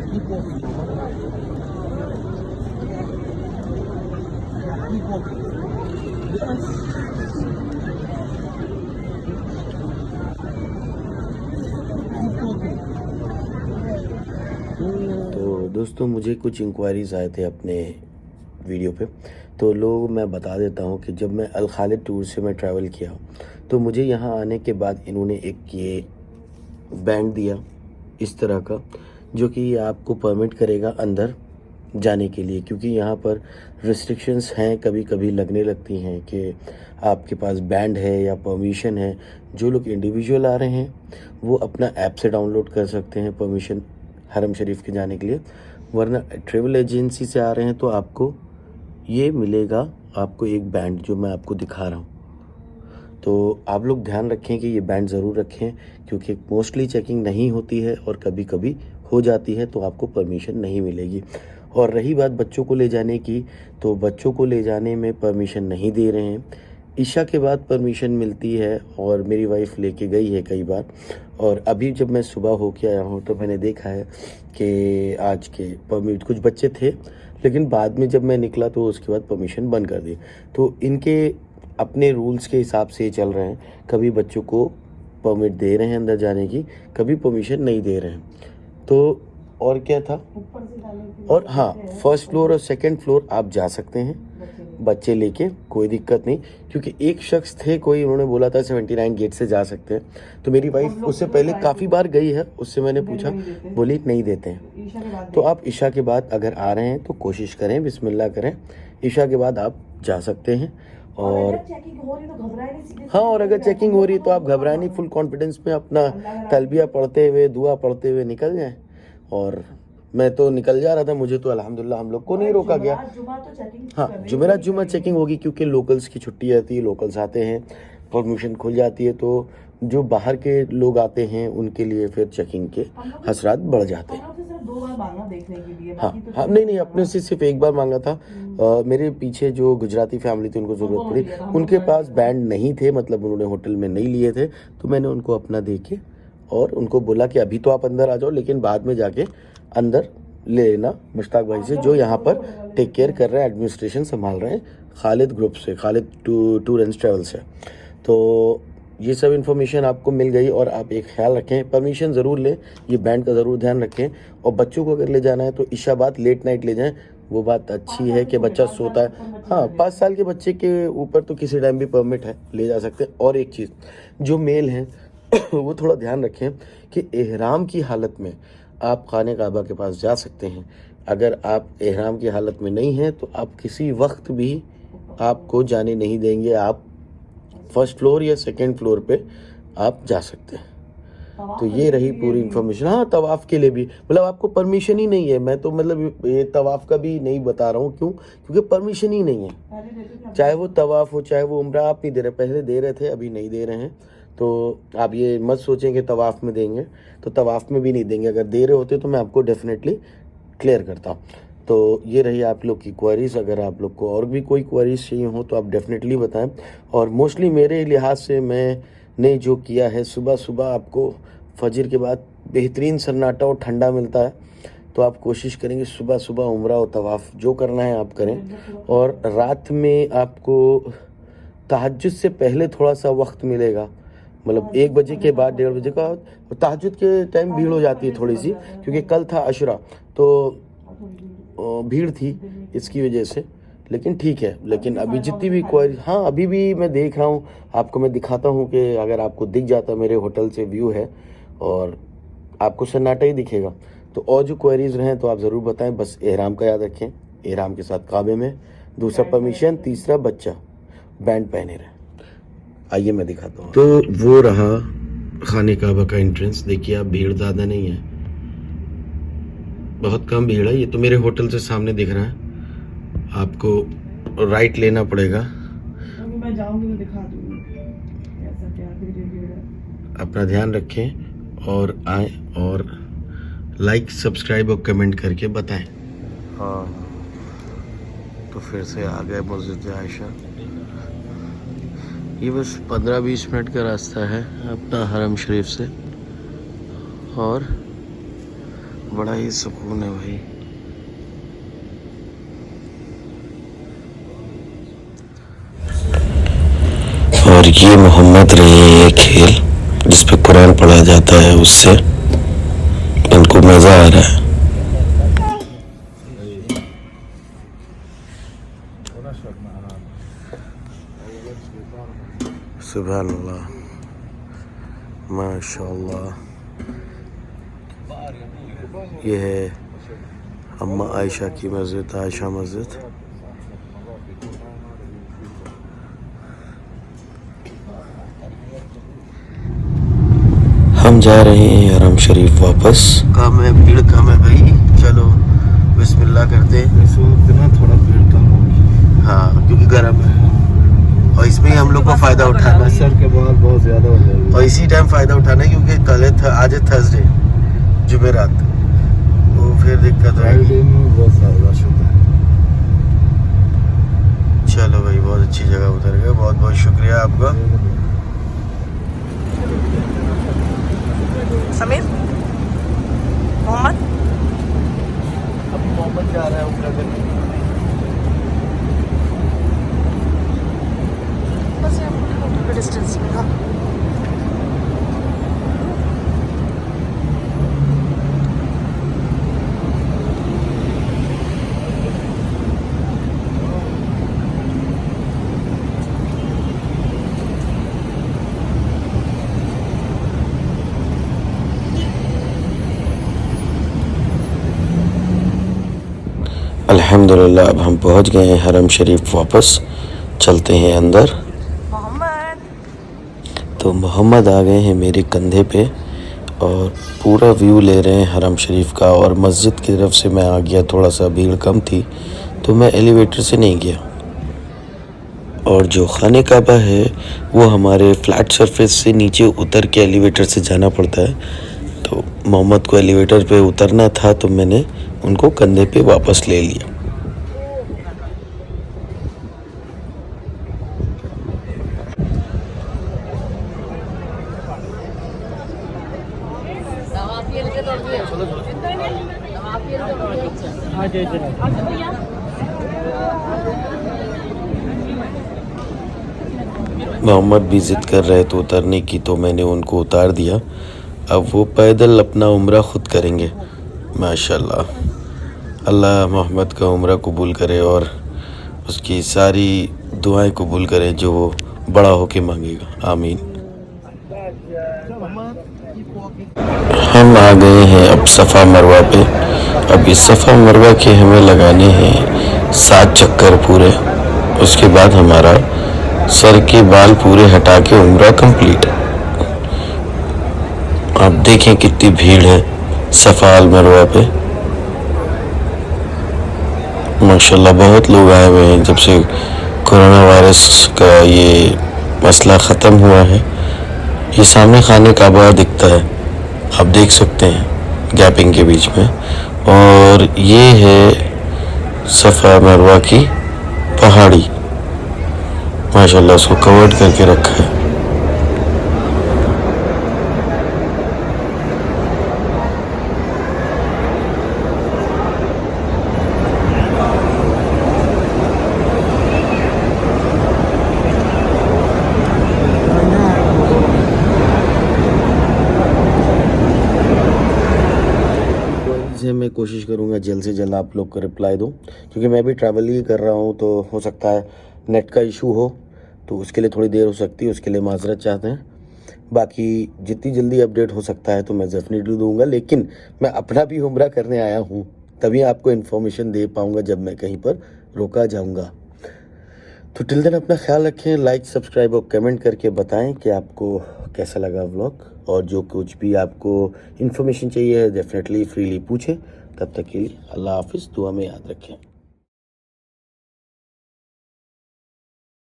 keep walking. Keep walking. Yes. Keep walking. तो दोस्तों मुझे कुछ इंक्वायरीज़ आए थे अपने वीडियो पे, तो लोग मैं बता देता हूँ कि जब मैं अल खालिद टूर से मैं ट्रैवल किया तो मुझे यहाँ आने के बाद इन्होंने एक ये बैंड दिया इस तरह का, जो कि आपको परमिट करेगा अंदर जाने के लिए, क्योंकि यहाँ पर रिस्ट्रिक्शंस हैं, कभी कभी लगने लगती हैं कि आपके पास बैंड है या परमिशन है। जो लोग इंडिविजुअल आ रहे हैं वो अपना ऐप से डाउनलोड कर सकते हैं परमिशन हरम शरीफ के जाने के लिए, वरना ट्रैवल एजेंसी से आ रहे हैं तो आपको ये मिलेगा, आपको एक बैंड जो मैं आपको दिखा रहा हूँ। तो आप लोग ध्यान रखें कि ये बैंड ज़रूर रखें, क्योंकि मोस्टली चेकिंग नहीं होती है और कभी कभी हो जाती है तो आपको परमिशन नहीं मिलेगी। और रही बात बच्चों को ले जाने की, तो बच्चों को ले जाने में परमिशन नहीं दे रहे हैं। ईशा के बाद परमिशन मिलती है और मेरी वाइफ लेके गई है कई बार। और अभी जब मैं सुबह होके आया हूँ तो मैंने देखा है कि आज के परमिट कुछ बच्चे थे, लेकिन बाद में जब मैं निकला तो उसके बाद परमिशन बंद कर दी। तो इनके अपने रूल्स के हिसाब से चल रहे हैं, कभी बच्चों को परमिट दे रहे हैं अंदर जाने की, कभी परमिशन नहीं दे रहे हैं। तो और क्या था, और हाँ, फर्स्ट फ्लोर और सेकंड फ्लोर आप जा सकते हैं बच्चे लेके, कोई दिक्कत नहीं। क्योंकि एक शख्स थे कोई, उन्होंने बोला था 79 गेट से जा सकते हैं, तो मेरी वाइफ उससे पहले काफ़ी बार गई है, उससे मैंने पूछा, बोली नहीं देते हैं। तो आप ईशा के बाद अगर आ रहे हैं तो कोशिश करें, बिस्मिल्लाह करें, ईशा के बाद आप जा सकते हैं। और हाँ, और अगर चेकिंग हो रही है तो आप घबराए नहीं, फुल कॉन्फिडेंस में अपना तलबिया पढ़ते हुए, दुआ पढ़ते हुए निकल जाएं। और मैं तो निकल जा रहा था, मुझे तो अल्हम्दुलिल्लाह हम लोग को नहीं रोका गया। हाँ, जुमेरात जुमा चेकिंग होगी, क्योंकि लोकल्स की छुट्टी रहती है, लोकल्स आते हैं, परमिशन खुल जाती है, तो जो बाहर के लोग आते हैं उनके लिए फिर चेकिंग के हसरात बढ़ जाते हैं। हाँ, नहीं, अपने से सिर्फ एक बार मांगा था। मेरे पीछे जो गुजराती फैमिली थी उनको ज़रूरत पड़ी, उनके पास बैंड नहीं थे, मतलब उन्होंने होटल में नहीं लिए थे, तो मैंने उनको अपना दे के और उनको बोला कि अभी तो आप अंदर आ जाओ, लेकिन बाद में जाके अंदर ले लेना मुश्ताक भाई से, जो यहाँ पर टेक केयर कर रहे हैं, एडमिनिस्ट्रेशन संभाल रहे हैं, खालिद ग्रुप से, खालिद टूर एंड ट्रैवल से। तो ये सब इन्फॉर्मेशन आपको मिल गई। और आप एक ख्याल रखें, परमिशन ज़रूर लें, ये बैंड का ज़रूर ध्यान रखें। और बच्चों को अगर ले जाना है तो ईशा बाद लेट नाइट ले जाएं, वो बात अच्छी है कि बच्चा सोता है। हाँ, 5 साल के बच्चे के ऊपर तो किसी टाइम भी परमिट है, ले जा सकते हैं। और एक चीज़, जो मेल हैं वो थोड़ा ध्यान रखें कि एहराम की हालत में आप खाने काबा के पास जा सकते हैं। अगर आप एहराम की हालत में नहीं हैं तो आप किसी वक्त भी आपको जाने नहीं देंगे। आप फर्स्ट फ्लोर या सेकंड फ्लोर पे आप जा सकते हैं। तो ये रही पूरी इन्फॉर्मेशन। हाँ, तवाफ़ के लिए भी, मतलब आपको परमिशन ही नहीं है। मैं तो मतलब ये तवाफ़ का भी नहीं बता रहा हूँ, क्यों? क्योंकि परमिशन ही नहीं है। चाहे वो तवाफ़ हो, चाहे वो उम्रा, आप नहीं दे रहे। पहले दे रहे थे, अभी नहीं दे रहे हैं। तो आप ये मत सोचें कि तवाफ़ में देंगे, तो तवाफ़ में भी नहीं देंगे। अगर दे रहे होते तो मैं आपको डेफिनेटली क्लियर करता। तो ये रही आप लोग की क्वेरीज़। अगर आप लोग को और भी कोई क्वेरीज़ चाहिए हो तो आप डेफिनेटली बताएं। और मोस्टली मेरे लिहाज से मैंने जो किया है, सुबह सुबह आपको फजर के बाद बेहतरीन सन्नाटा और ठंडा मिलता है, तो आप कोशिश करेंगे सुबह सुबह उम्रा और तवाफ़ जो करना है आप करें। और रात में आपको तहज्जुद से पहले थोड़ा सा वक्त मिलेगा, मतलब 1 बजे के बाद, 1:30 बजे का तहज्जुद के टाइम भीड़ हो जाती है थोड़ी सी, क्योंकि कल था अशरा तो भीड़ थी इसकी वजह से। लेकिन ठीक है, लेकिन अभी जितनी भी क्वेरी, हाँ अभी भी मैं देख रहा हूँ, आपको मैं दिखाता हूँ कि अगर आपको दिख जाता मेरे होटल से व्यू है और आपको सन्नाटा ही दिखेगा। तो और जो क्वेरीज रहें तो आप ज़रूर बताएं। बस एहराम का याद रखें, एहराम के साथ काबे में, दूसरा परमिशन, तीसरा बच्चा बैंड पहने रहे। आइए मैं दिखाता हूँ। तो वो रहा खाने काबा का एंट्रेंस। देखिए आप, भीड़ ज़्यादा नहीं है, बहुत कम भीड़ है। ये तो मेरे होटल से सामने दिख रहा है, आपको राइट लेना पड़ेगा। मैं जाऊंगी तो दिखा दूंगी कैसा क्या भीड़ है। अपना ध्यान रखें और आए, और लाइक, सब्सक्राइब और कमेंट करके बताएं। हाँ, तो फिर से आ गए मस्जिद आयशा। ये बस 15-20 मिनट का रास्ता है अपना हरम शरीफ से। और बड़ा ही सुकून है भाई। और ये मोहम्मद रही है ये खेल जिस पे कुरान पढ़ा जाता है, उससे इनको मजा आ रहा है। सुभान अल्लाह, माशाअल्लाह। ये है अम्मा आयशा की मस्जिद, आयशा मस्जिद। हम जा रहे हैं हरम शरीफ वापस। कम है, भीड़ कम है भाई। चलो बिस्मिल्लाह करते हैं। इस वक्त ना थोड़ा भीड़ कम होगी। हाँ, क्योंकि गर्म है और इसमें ही हम लोग को फायदा उठाना है। असर के बाद बहुत ज्यादा हो जाएगी और इसी टाइम फायदा उठाना है क्योंकि कल है आज है थर्सडे, जुमेरात, तो फिर दिक्कत है। फ्राइडे में बहुत ज्यादा रश होता है। चलो भाई, बहुत अच्छी जगह उतर गए। बहुत बहुत शुक्रिया आपका। समीर, मोहम्मद, अब मोहम्मद जा रहा है उम्रा करने। बस यहाँ पर डिस्टेंस में। हाँ, अल्हम्दुलिल्लाह अब हम पहुंच गए हैं हरम शरीफ वापस। चलते हैं अंदर। मोहम्मद, तो मोहम्मद आ गए हैं मेरे कंधे पे और पूरा व्यू ले रहे हैं हरम शरीफ का। और मस्जिद की तरफ से मैं आ गया, थोड़ा सा भीड़ कम थी तो मैं एलिवेटर से नहीं गया। और जो खाने काबा है वो हमारे फ्लैट सरफेस से नीचे उतर के एलिवेटर से जाना पड़ता है। तो मोहम्मद को एलिवेटर पे उतरना था तो मैंने उनको कंधे पे वापस ले लिया। मोहम्मद भी ज़िद कर रहे थे उतरने की तो मैंने उनको उतार दिया। अब वो पैदल अपना उम्रा खुद करेंगे। माशाल्लाह, अल्लाह मोहम्मद का उम्रा कबूल करे और उसकी सारी दुआएं कबूल करे जो वो बड़ा होके मांगेगा। आमीन। हम आ गए हैं अब सफ़ा मरवा पे। अब इस सफ़ा मरवा के हमें लगाने हैं 7 चक्कर पूरे। उसके बाद हमारा सर के बाल पूरे हटा के उम्रा कंप्लीट। आप देखें कितनी भीड़ है सफ़ा अल मरवा पे। माशाल्लाह बहुत लोग आए हुए हैं जब से कोरोना वायरस का ये मसला ख़त्म हुआ है। ये सामने खाने काबा दिखता है, आप देख सकते हैं गैपिंग के बीच में। और ये है सफ़ा मरवा की पहाड़ी। माशाल्लाह उसको कवर्ड करके रखा है। मैं कोशिश करूंगा जल्द से जल्द आप लोग को रिप्लाई दूं, क्योंकि मैं भी ट्रैवल ही कर रहा हूं तो हो सकता है नेट का इशू हो, तो उसके लिए थोड़ी देर हो सकती है। उसके लिए माजरत चाहते हैं। बाकी जितनी जल्दी अपडेट हो सकता है तो मैं डेफिनेटली दूंगा। लेकिन मैं अपना भी उम्रा करने आया हूं, तभी आपको इन्फॉर्मेशन दे पाऊंगा जब मैं कहीं पर रोका जाऊंगा। तो टिल देन अपना ख्याल रखें। लाइक, सब्सक्राइब और कमेंट करके बताएं कि आपको कैसा लगा व्लॉग। और जो कुछ भी आपको इन्फॉर्मेशन चाहिए डेफिनेटली फ्रीली पूछें। तब तक के लिए अल्लाह हाफिज़, दुआ में याद रखें।